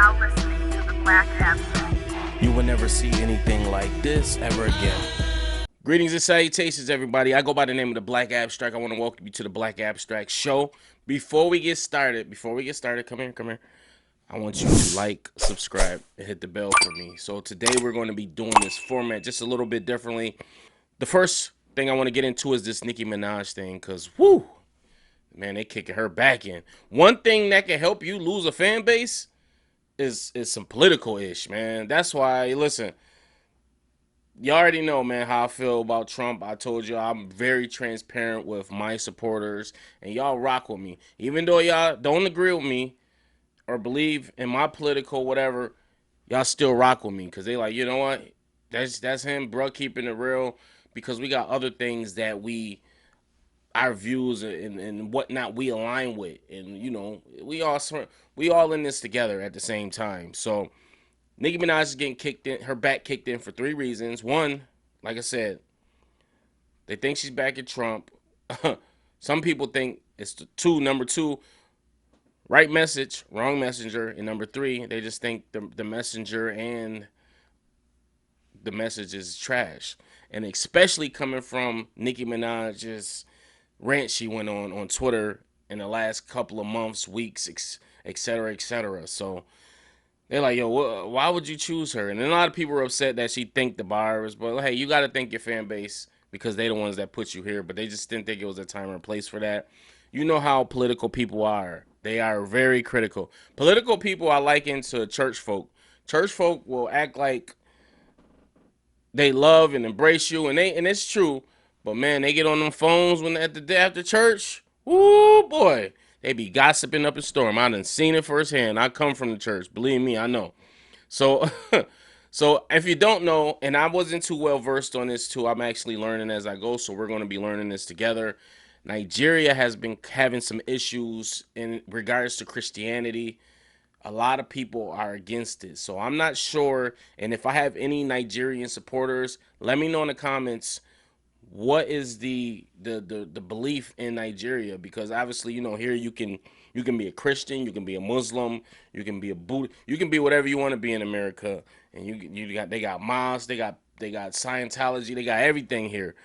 now listening to the Black Abstract. You will never see anything like this ever again. Greetings and salutations, everybody. I go by the name of the Black Abstract. I want to welcome you to the Black Abstract Show. Before we get started, come here. I want you to like, subscribe, and hit the bell for me. So today we're going to be doing this format just a little bit differently. The first thing I want to get into is this Nicki Minaj thing, because, whoo, man, they kicking her back in. One thing that can help you lose a fan base is some political-ish, man. That's why, listen, you already know, man, how I feel about Trump. I told you I'm very transparent with my supporters, and y'all rock with me. Even though y'all don't agree with me or believe in my political whatever, y'all still rock with me because they like, you know what? That's him, bro, keeping it real, because we got other things that our views and whatnot we align with, and you know we all in this together at the same time. So Nicki Minaj is getting her back kicked in for 3 reasons. One, like I said, they think she's back at Trump. Some people think it's number two, right message, wrong messenger, and number 3, they just think the messenger and the message is trash. And especially coming from Nicki Minaj's rant she went on Twitter in the last couple of months, weeks, etc., etc. So they're like, yo, why would you choose her? And then a lot of people are upset that she think the virus, but hey, you got to thank your fan base because they the ones that put you here, but they just didn't think it was a time or place for that. You know how political people are. They are very critical. Political people I liken to church folk. Church folk will act like they love and embrace you, and it's true. But man, they get on them phones when at the day after church. Woo boy, they be gossiping up a storm. I done seen it firsthand. I come from the church. Believe me, I know. So, so if you don't know, and I wasn't too well versed on this too, I'm actually learning as I go. So we're going to be learning this together. Nigeria has been having some issues in regards to Christianity. A lot of people are against it. So I'm not sure. And if I have any Nigerian supporters, let me know in the comments what is the belief in Nigeria, because obviously, you know, here you can be a Christian, you can be a Muslim, you can be a Buddhist, you can be whatever you want to be in America. And they got mosques, they got Scientology, they got everything here.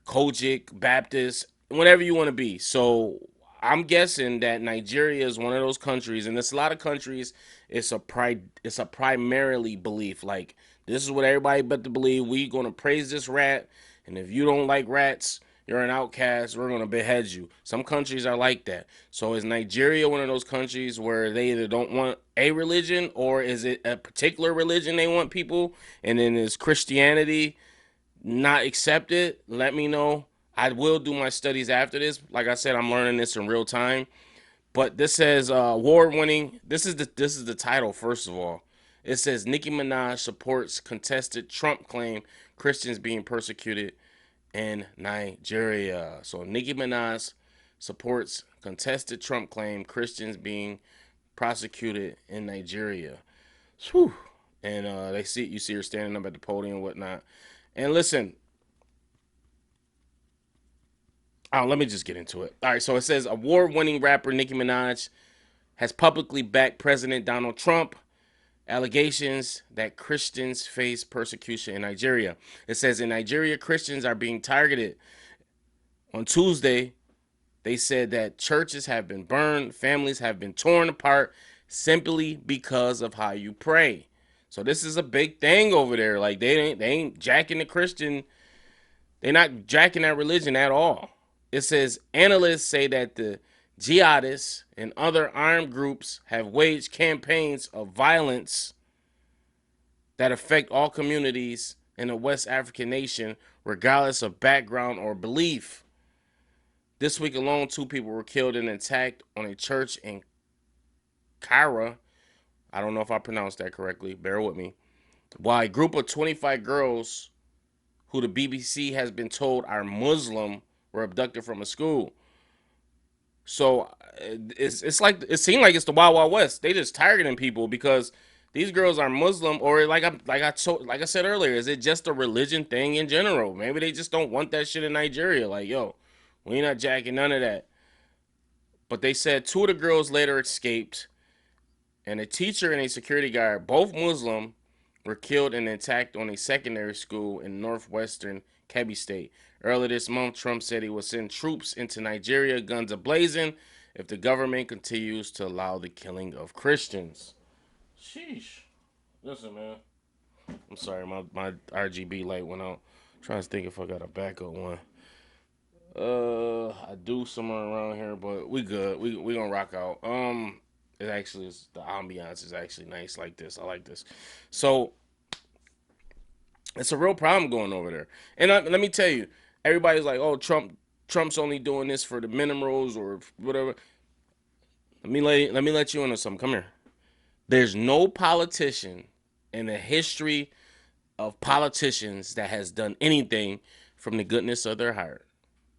Kojic, Baptist, whatever you want to be. So I'm guessing that Nigeria is one of those countries, and there's a lot of countries. It's a primarily belief. Like, this is what everybody but to believe. We gonna praise this rat, and if you don't like rats, you're an outcast. We're gonna behead you. Some countries are like that. So is Nigeria one of those countries where they either don't want a religion, or is it a particular religion they want people, and then is Christianity not accepted? Let me know. I will do my studies after this. Like I said, I'm learning this in real time. But this says award-winning. This is the title. First of all, it says Nicki Minaj supports contested Trump claim Christians being persecuted in Nigeria. So Nicki Minaj supports contested Trump claim Christians being prosecuted in Nigeria. Whew. And you see her standing up at the podium and whatnot. And listen, let me just get into it. All right, so it says award-winning rapper Nicki Minaj has publicly backed President Donald Trump. Allegations that Christians face persecution in Nigeria. It says in Nigeria, Christians are being targeted. On Tuesday, they said that churches have been burned, families have been torn apart simply because of how you pray. So this is a big thing over there. Like, they ain't jacking the Christian. They're not jacking that religion at all. It says analysts say that the jihadists and other armed groups have waged campaigns of violence that affect all communities in a West African nation, regardless of background or belief. This week alone, 2 people were killed in an attack on a church in Cairo. I don't know if I pronounced that correctly. Bear with me. While a group of 25 girls, who the BBC has been told are Muslim, were abducted from a school. So it's like, it seemed like it's the Wild Wild West. They just targeting people because these girls are Muslim, or like I said earlier, is it just a religion thing in general? Maybe they just don't want that shit in Nigeria. Like, yo, we not jacking none of that. But they said 2 of the girls later escaped. And a teacher and a security guard, both Muslim, were killed in an attack on a secondary school in northwestern Kebbi State. Earlier this month, Trump said he would send troops into Nigeria, guns ablazing, if the government continues to allow the killing of Christians. Sheesh. Listen, man. I'm sorry, my RGB light went out. I'm trying to think if I got a backup one. I do somewhere around here, but we good. We gonna rock out. It actually is, the ambiance is actually nice like this. I like this. So it's a real problem going over there. And let me tell you, everybody's like, oh, Trump's only doing this for the minerals or whatever. Let me let you into something. Come here. There's no politician in the history of politicians that has done anything from the goodness of their heart.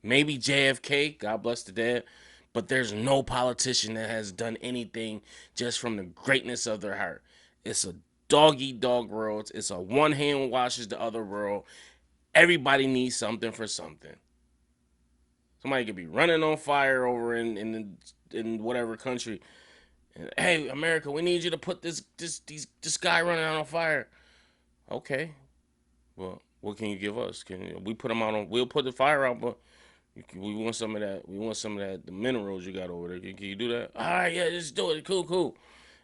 Maybe JFK, God bless the dead, but there's no politician that has done anything just from the greatness of their heart. It's a dog eat dog world. It's a one hand washes the other world. Everybody needs something for something. Somebody could be running on fire over in whatever country. And, hey, America, we need you to put this guy running out on fire. Okay, well, what can you give us? Can we put them out on? We'll put the fire out, but we want some of that. We want some of that. The minerals you got over there. Can you do that? All right, yeah, just do it. Cool.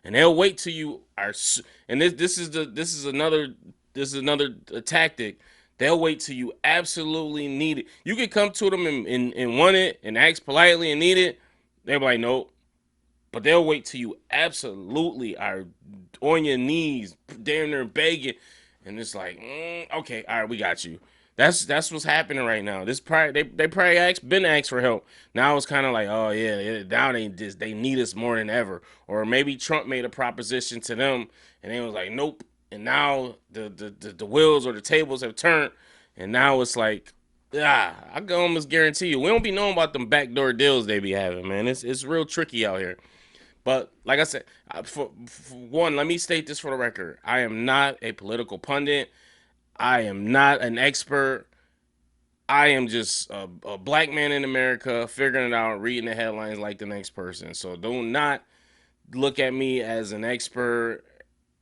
And they'll wait till you are. And this is another tactic. They'll wait till you absolutely need it. You can come to them and want it and ask politely and need it. They'll be like, nope. But they'll wait till you absolutely are on your knees, damn near begging, and it's like, okay, all right, we got you. That's what's happening right now. This probably they probably been asked for help. Now it's kind of like, oh yeah, now they need us more than ever. Or maybe Trump made a proposition to them, and they was like, nope. And now the wheels or the tables have turned, and now it's like, I can almost guarantee you, we don't be knowing about them backdoor deals they be having, man. It's real tricky out here. But like I said, for one, let me state this for the record. I am not a political pundit. I am not an expert. I am just a black man in America figuring it out, reading the headlines like the next person. So do not look at me as an expert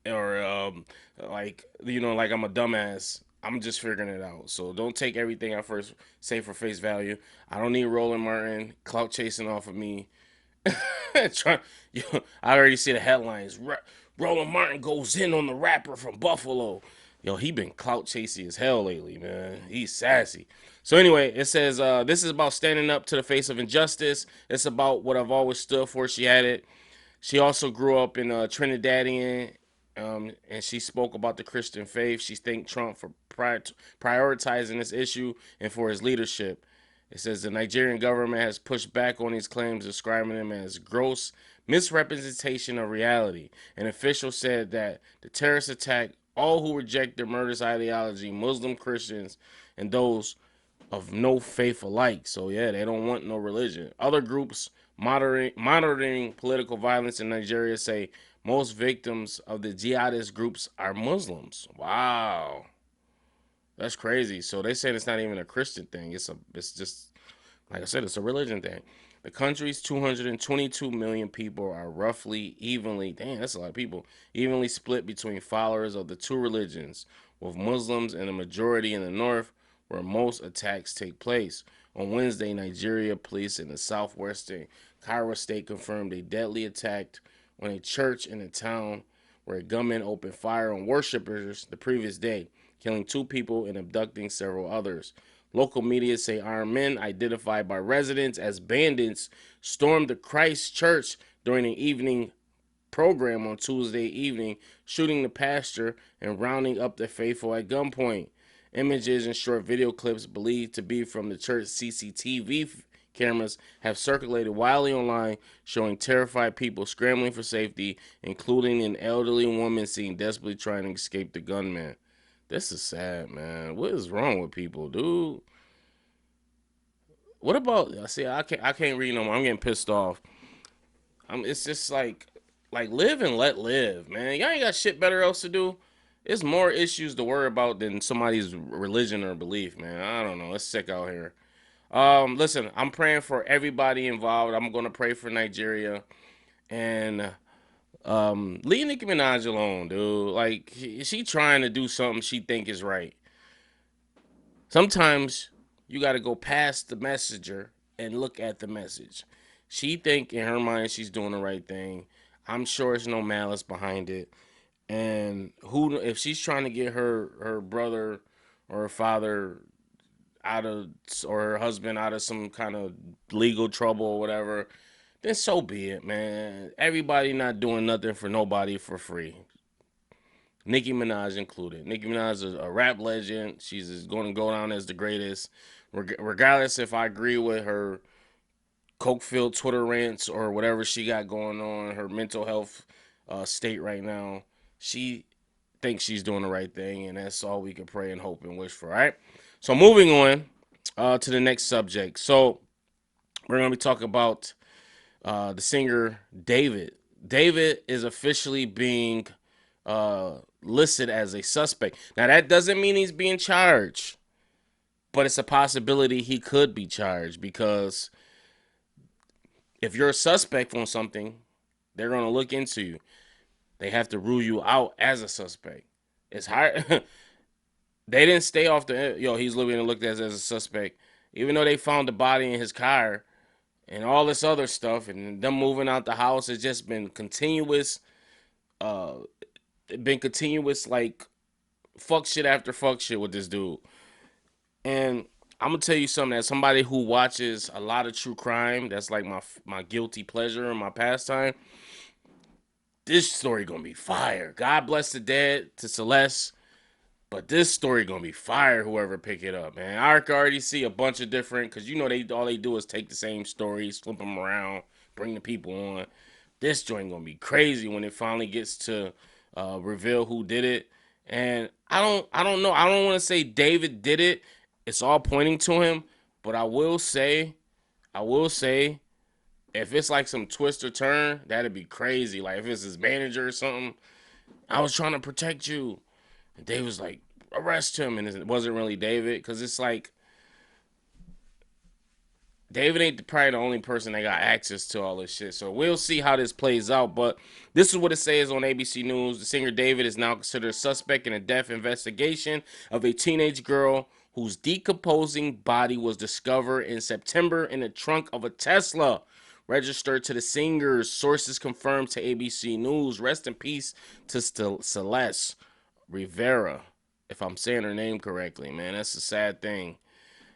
or like I'm a dumbass. I'm just figuring it out. So don't take everything I first say for face value. I don't need Roland Martin clout chasing off of me. I already see the headlines. Roland Martin goes in on the rapper from Buffalo. Yo, he been clout chasing as hell lately, man. He's sassy. So anyway, it says this is about standing up to the face of injustice. It's about what I've always stood for. She had it. She also grew up in Trinidadian, and she spoke about the Christian faith. She thanked Trump for prioritizing this issue and for his leadership. It says the Nigerian government has pushed back on these claims, describing them as gross misrepresentation of reality. An official said that the terrorist attacked all who reject their murderous ideology, Muslim, Christians, and those of no faith alike. So yeah, they don't want no religion. Other groups monitoring political violence in Nigeria say most victims of the jihadist groups are Muslims. Wow. That's crazy. So they saying it's not even a Christian thing. It's just, like I said, it's a religion thing. The country's 222 million people are roughly evenly, dang, that's a lot of people, evenly split between followers of the two religions, with Muslims in the majority in the north, where most attacks take place. On Wednesday, Nigeria police in the southwestern Cairo state confirmed a deadly attack on a church in a town where gunmen opened fire on worshippers the previous day, killing 2 people and abducting several others. Local media say armed men, identified by residents as bandits, stormed the Christ Church during an evening program on Tuesday evening, shooting the pastor and rounding up the faithful at gunpoint. Images and short video clips believed to be from the church CCTV cameras have circulated widely online, showing terrified people scrambling for safety, including an elderly woman seen desperately trying to escape the gunman. This is sad, man. What is wrong with people, dude? What about? See, I can't read no more. I'm getting pissed off. It's just like live and let live, man. Y'all ain't got shit better else to do. It's more issues to worry about than somebody's religion or belief, man. I don't know. It's sick out here. Listen, I'm praying for everybody involved. I'm gonna pray for Nigeria, and Leave Nicki Minaj alone, dude. Like, she trying to do something she think is right. Sometimes you got to go past the messenger and look at the message. She think in her mind she's doing the right thing. I'm sure there's no malice behind it. And who, if she's trying to get her brother or her father out of, or her husband out of some kind of legal trouble or whatever, then so be it, man. Everybody not doing nothing for nobody for free. Nicki Minaj included. Nicki Minaj is a rap legend. She's going to go down as the greatest, regardless if I agree with her coke-filled Twitter rants or whatever she got going on, her mental health state right now. She thinks she's doing the right thing, and that's all we can pray and hope and wish for. All right. So moving on to the next subject. So we're going to be talking about the singer David. David is officially being listed as a suspect. Now, that doesn't mean he's being charged, but it's a possibility he could be charged, because if you're a suspect on something, they're going to look into you. They have to rule you out as a suspect. It's hard. They didn't stay off the, he's living and looked at as a suspect, even though they found the body in his car and all this other stuff, and them moving out the house. It's just been continuous, like fuck shit after fuck shit with this dude. And I'm gonna tell you something, as somebody who watches a lot of true crime, that's like my guilty pleasure and my pastime. This story gonna be fire. God bless the dead to Celeste, but this story gonna be fire. Whoever pick it up, man. I can already see a bunch of different, because all they do is take the same stories, flip them around, bring the people on. This joint gonna be crazy when it finally gets to reveal who did it. And I don't know. I don't want to say David did it. It's all pointing to him, but I will say, if it's like some twist or turn, that'd be crazy. Like if it's his manager or something. I was trying to protect you, and David was like, arrest him, and it wasn't really David, because it's like David ain't probably the only person that got access to all this shit. So we'll see how this plays out. But this is what it says on ABC News. The singer David is now considered a suspect in a death investigation of a teenage girl whose decomposing body was discovered in September in the trunk of a Tesla registered to the singer's. Sources confirmed to ABC News. Rest in peace to Celeste Rivera, if I'm saying her name correctly, man. That's a sad thing.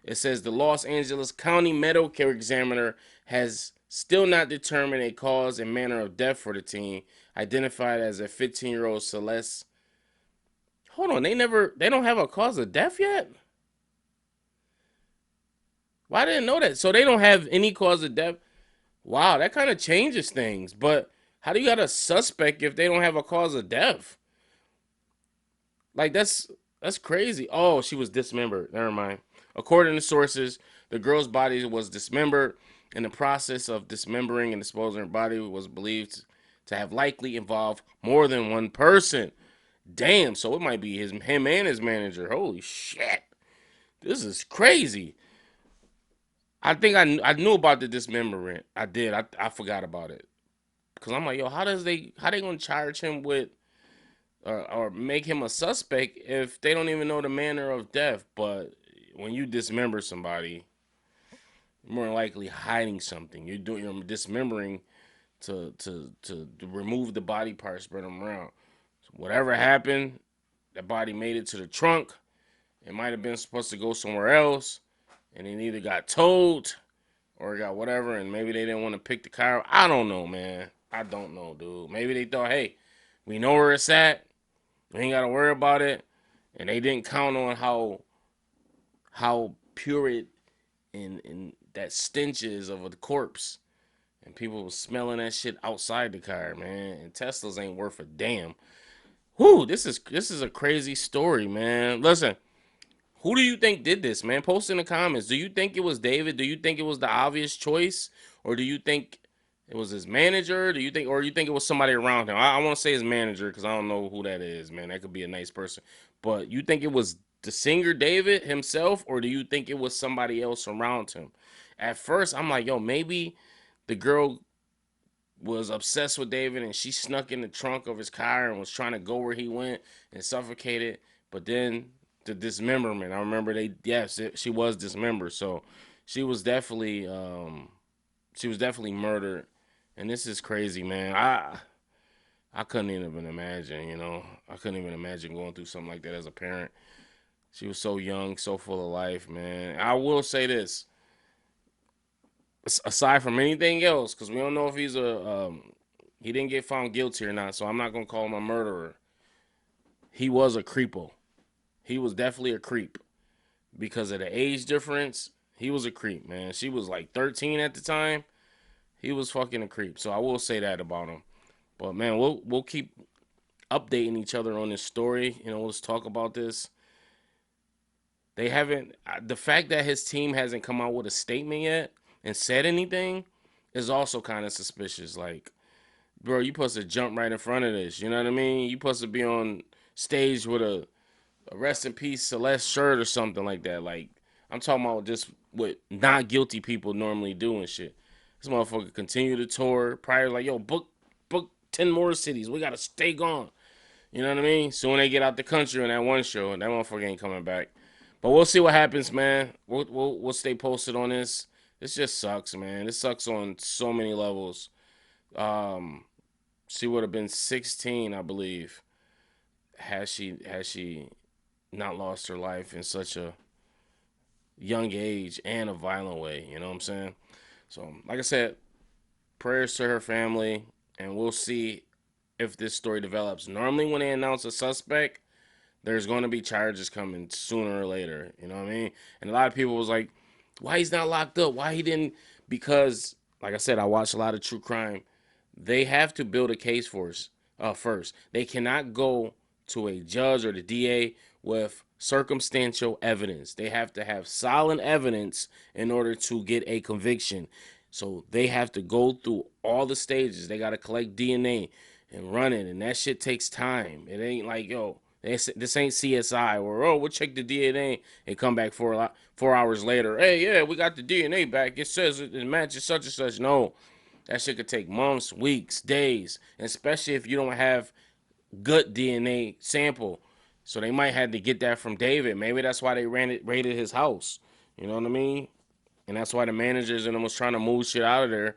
It says the Los Angeles County Medical Examiner has still not determined a cause and manner of death for the teen, identified as a 15-year-old Celeste. Hold on, they don't have a cause of death yet? Well, I didn't know that. So they don't have any cause of death. Wow, that kind of changes things. But how do you got a suspect if they don't have a cause of death? Like, that's crazy. Oh, she was dismembered. Never mind. According to sources, the girl's body was dismembered. In the process of dismembering and disposing her body was believed to have likely involved more than one person. Damn, so it might be him and his manager. Holy shit. This is crazy. I think I knew about the dismemberment. I did. I forgot about it. Because I'm like, yo, how they going to charge him with or make him a suspect if they don't even know the manner of death? But when you dismember somebody, you're more likely hiding something. You're dismembering to remove the body parts, spread them around. So whatever happened, that body made it to the trunk. It might have been supposed to go somewhere else, and it either got towed or got whatever, and maybe they didn't want to pick the car. I don't know, man. I don't know, dude. Maybe they thought, hey, we know where it's at. We ain't got to worry about it. And they didn't count on how pure it and that stench is of a corpse. And people was smelling that shit outside the car, man. And Teslas ain't worth a damn. Whew, this is a crazy story, man. Listen, who do you think did this, man? Post in the comments. Do you think it was David? Do you think it was the obvious choice? Or do you think it was his manager? Do you think it was somebody around him? I want to say his manager, because I don't know who that is, man. That could be a nice person. But you think it was the singer David himself, or do you think it was somebody else around him? At first, I'm like, yo, maybe the girl was obsessed with David, and she snuck in the trunk of his car and was trying to go where he went and suffocated. But then the dismemberment, I remember she was dismembered. So she was definitely murdered. And this is crazy, man. I couldn't even imagine, I couldn't even imagine going through something like that as a parent. She was so young, so full of life, man. I will say this, aside from anything else, because we don't know if he didn't get found guilty or not, so I'm not gonna call him a murderer. He was a creepo. He was definitely a creep because of the age difference. He was a creep, man. She was like 13 at the time. He was fucking a creep. So I will say that about him. But man, we'll keep updating each other on this story. Let's talk about this. They haven't. The fact that his team hasn't come out with a statement yet and said anything is also kind of suspicious. Like, bro, you supposed to jump right in front of this. You know what I mean? You supposed to be on stage with a rest in peace Celeste shirt or something like that. Like, I'm talking about just what not guilty people normally do and shit. This motherfucker continue to tour. Prior, like, yo, book 10 more cities. We gotta stay gone. You know what I mean? So when they get out the country on that one show, that motherfucker ain't coming back. But we'll see what happens, man. We'll stay posted on this. This just sucks, man. This sucks on so many levels. She would have been 16, I believe, had she not lost her life in such a young age and a violent way. You know what I'm saying? So, like I said, prayers to her family, and we'll see if this story develops. Normally, when they announce a suspect, there's going to be charges coming sooner or later. You know what I mean? And a lot of people was like, why he's not locked up? Why he didn't? Because, like I said, I watch a lot of true crime. They have to build a case for us first. They cannot go to a judge or the DA with circumstantial evidence. They have to have solid evidence in order to get a conviction. So they have to go through all the stages. They got to collect DNA and run it, and that shit takes time. It ain't like, yo, this ain't CSI or, oh, we'll check the DNA and come back 4 hours later. Hey, yeah, we got the DNA back. It says it matches such and such. No, that shit could take months, weeks, days, especially if you don't have good DNA sample. So they might have to get that from David. Maybe that's why they raided his house. You know what I mean? And that's why the managers and them was trying to move shit out of there,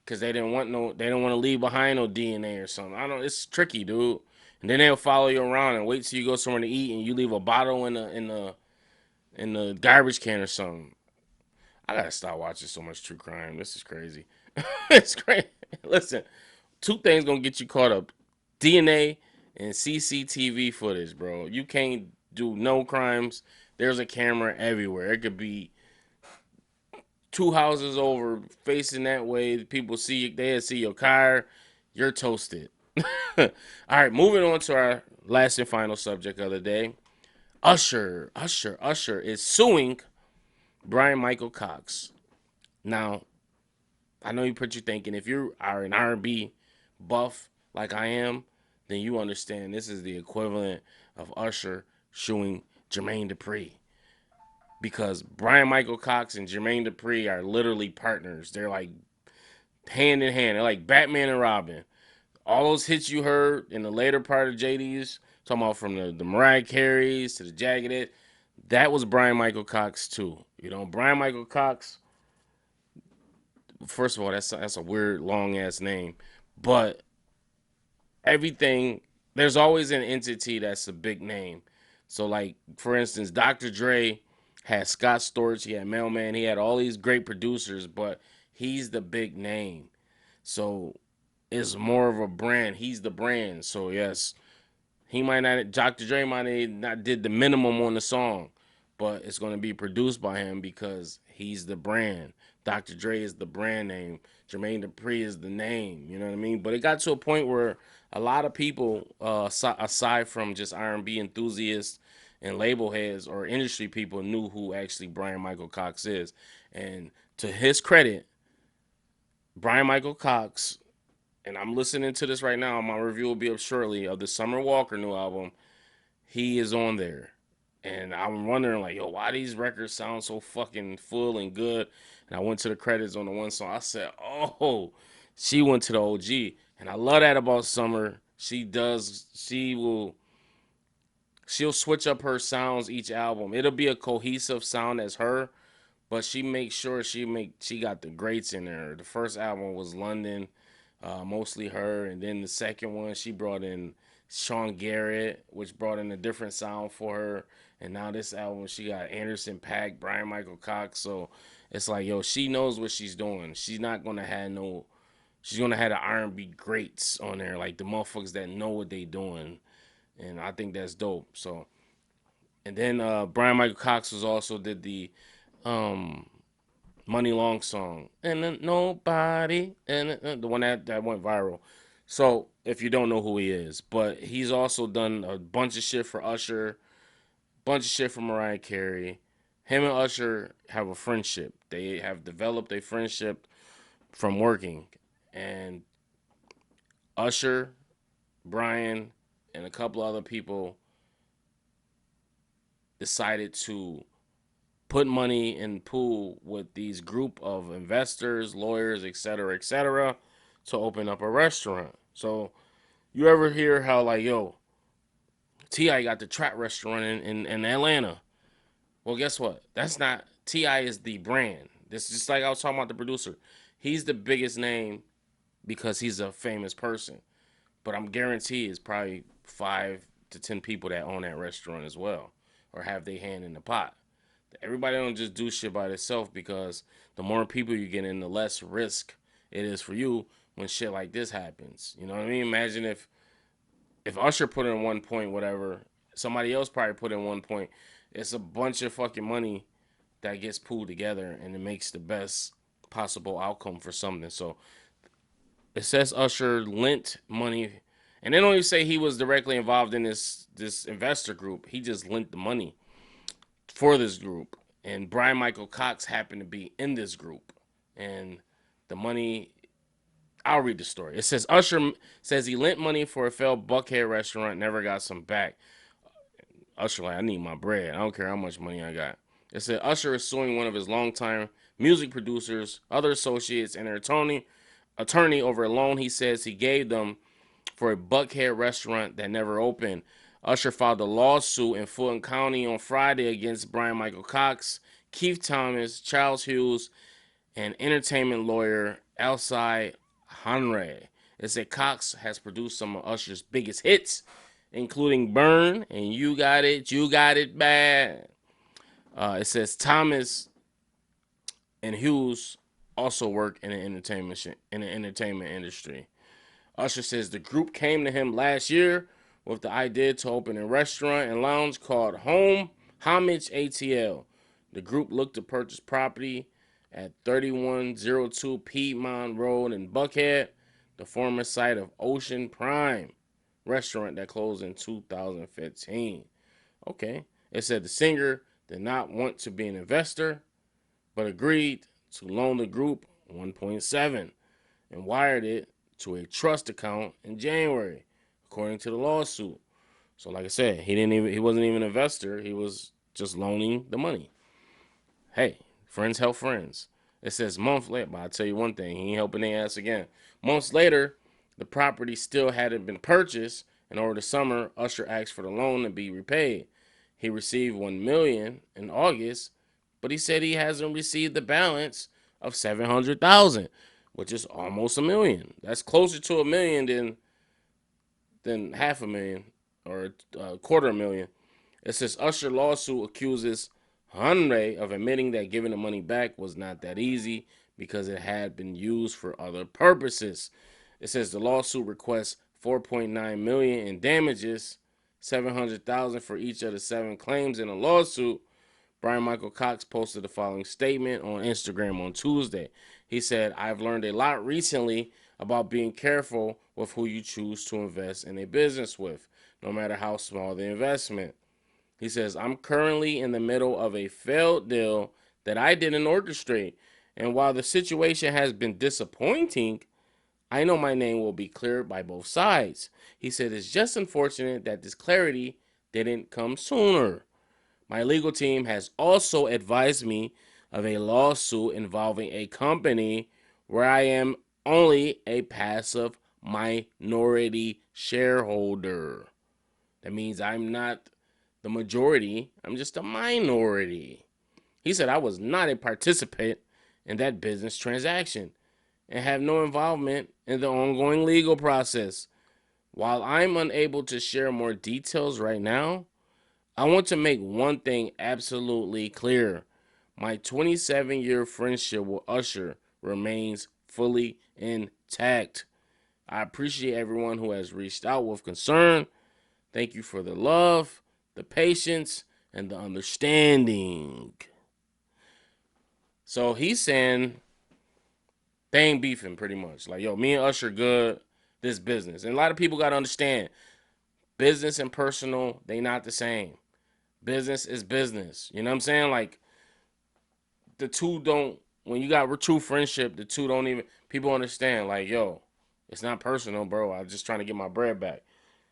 because they didn't want to leave behind no DNA or something. I don't. It's tricky, dude. And then they'll follow you around and wait till you go somewhere to eat and you leave a bottle in the garbage can or something. I gotta stop watching so much true crime. This is crazy. It's crazy. Listen, two things gonna get you caught up: DNA and CCTV footage, bro. You can't do no crimes. There's a camera everywhere. It could be 2 houses over, facing that way. People see you. They see your car. You're toasted. All right, moving on to our last and final subject of the day. Usher is suing Bryan Michael Cox. Now, I know you thinking, if you are an R&B buff like I am, then you understand this is the equivalent of Usher suing Jermaine Dupri. Because Bryan Michael Cox and Jermaine Dupri are literally partners. They're like hand in hand. They're like Batman and Robin. All those hits you heard in the later part of JD's, talking about from the Mariah Careys to the Jagged Edge, that was Bryan Michael Cox too. Bryan Michael Cox, first of all, that's a weird long ass name, but there's always an entity that's a big name. So, like, for instance, Dr. Dre had Scott Storch, he had Mailman, he had all these great producers, but he's the big name. So it's more of a brand. He's the brand. So yes, Dr. Dre might not did the minimum on the song, but it's going to be produced by him because he's the brand. Dr. Dre is the brand name. Jermaine Dupri is the name. You know what I mean? But it got to a point where a lot of people, aside from just R&B enthusiasts and label heads or industry people, knew who actually Bryan Michael Cox is. And to his credit, Bryan Michael Cox, and I'm listening to this right now, my review will be up shortly, of the Summer Walker new album, he is on there. And I'm wondering, like, yo, why these records sound so fucking full and good? And I went to the credits on the one song. I said, oh, She went to the OG, and I love that about Summer. She'll switch up her sounds each album. It'll be a cohesive sound as her, but she makes sure she got the greats in there. The first album was London, mostly her, and then the second one she brought in Sean Garrett, which brought in a different sound for her. And now this album she got Anderson .Paak, Bryan Michael Cox. So it's like, yo, she knows what she's doing. She's not gonna have no. She's gonna have the R&B greats on there, like the motherfuckers that know what they doing, and I think that's dope. So, and then Bryan Michael Cox was also did the um Money Long song, and then nobody, and the one that went viral. So if you don't know who he is, but he's also done a bunch of shit for Usher, bunch of shit for Mariah Carey. Him and Usher have a friendship. They have developed a friendship from working, and Usher, Brian, and a couple other people decided to put money in pool with these group of investors, lawyers, etc., to open up a restaurant. So you ever hear how like, yo, T.I. got the trap restaurant in Atlanta? Well, guess what? That's not T.I. is the brand. This is just like I was talking about the producer. He's the biggest name because he's a famous person. But I'm guaranteed it's probably 5 to 10 people that own that restaurant as well, or have their hand in the pot. Everybody don't just do shit by themselves, because the more people you get in, the less risk it is for you when shit like this happens. You know what I mean? Imagine if Usher put in 1 point, whatever, somebody else probably put in 1 point. It's a bunch of fucking money that gets pooled together, and it makes the best possible outcome for something. So it says Usher lent money, and they don't even say he was directly involved in this investor group. He just lent the money for this group, and Bryan Michael Cox happened to be in this group, and the money. I'll read the story. It says Usher says he lent money for a failed Buckhead restaurant, never got some back. Usher like, I need my bread. I don't care how much money I got. It said Usher is suing one of his longtime music producers, other associates, and their attorney over a loan he says he gave them for a Buckhead restaurant that never opened. Usher filed a lawsuit in Fulton County on Friday against Bryan Michael Cox, Keith Thomas, Charles Hughes, and entertainment lawyer Alcide Henry. It said Cox has produced some of Usher's biggest hits, including Burn and You Got It Bad. It says Thomas and Hughes also work in the entertainment industry. Usher says the group came to him last year with the idea to open a restaurant and lounge called Homage ATL. The group looked to purchase property at 3102 Piedmont Road in Buckhead, the former site of Ocean Prime restaurant that closed in 2015. Okay. It said the singer did not want to be an investor, but agreed to loan the group 1.7 and wired it to a trust account in January, according to the lawsuit. So like I said, he wasn't even an investor, he was just loaning the money. Hey, friends help friends. It says months later, but I'll tell you one thing, he ain't helping their ass again. Months later, the property still hadn't been purchased, and over the summer, Usher asked for the loan to be repaid. He received $1 million in August, but he said he hasn't received the balance of $700,000, which is almost $1 million. That's closer to $1 million than $500,000 or $250,000. It says Usher lawsuit accuses Henry of admitting that giving the money back was not that easy because it had been used for other purposes. It says the lawsuit requests $4.9 million in damages, $700,000 for each of the 7 claims in the lawsuit. Bryan Michael Cox posted the following statement on Instagram on Tuesday. He said, I've learned a lot recently about being careful with who you choose to invest in a business with, no matter how small the investment. He says, I'm currently in the middle of a failed deal that I didn't orchestrate, and while the situation has been disappointing, I know my name will be cleared by both sides. He said, it's just unfortunate that this clarity didn't come sooner. My legal team has also advised me of a lawsuit involving a company where I am only a passive minority shareholder. That means I'm not the majority, I'm just a minority. He said I was not a participant in that business transaction and have no involvement in the ongoing legal process. While I'm unable to share more details right now, I want to make one thing absolutely clear. My 27-year friendship with Usher remains fully intact. I appreciate everyone who has reached out with concern. Thank you for the love, the patience, and the understanding. So he's saying they ain't beefing pretty much. Like, yo, me and Usher good, this business. And a lot of people got to understand, business and personal, they not the same. Business is business. You know what I'm saying? Like, the two don't, when you got true friendship, the two don't even, people understand, like, yo, it's not personal, bro. I'm just trying to get my bread back.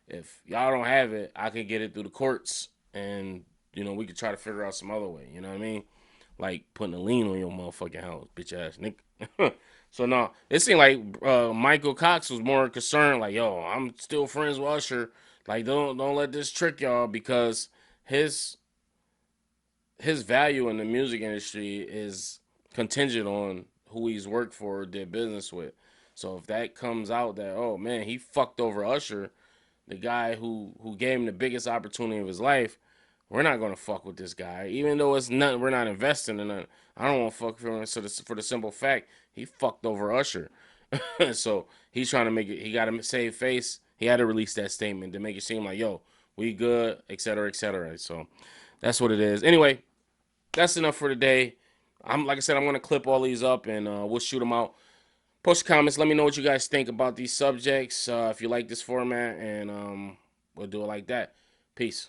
If y'all don't have it, I can get it through the courts, and, you know, we could try to figure out some other way. You know what I mean? Like putting a lien on your motherfucking house, bitch ass nigga. So no, it seemed like Michael Cox was more concerned, like, yo, I'm still friends with Usher. Like, don't let this trick y'all, because his his value in the music industry is contingent on who he's worked for or did business with. So if that comes out that, oh man, he fucked over Usher, the guy who gave him the biggest opportunity of his life, we're not gonna fuck with this guy, even though it's nothing. We're not investing in it. I don't want to fuck for him. So for the simple fact, he fucked over Usher. So he's trying to make it. He got to save face. He had to release that statement to make it seem like, yo, we good, etc., etc. So that's what it is. Anyway, that's enough for today. Like I said, I'm gonna clip all these up and we'll shoot them out. Post comments. Let me know what you guys think about these subjects. If you like this format, and we'll do it like that. Peace.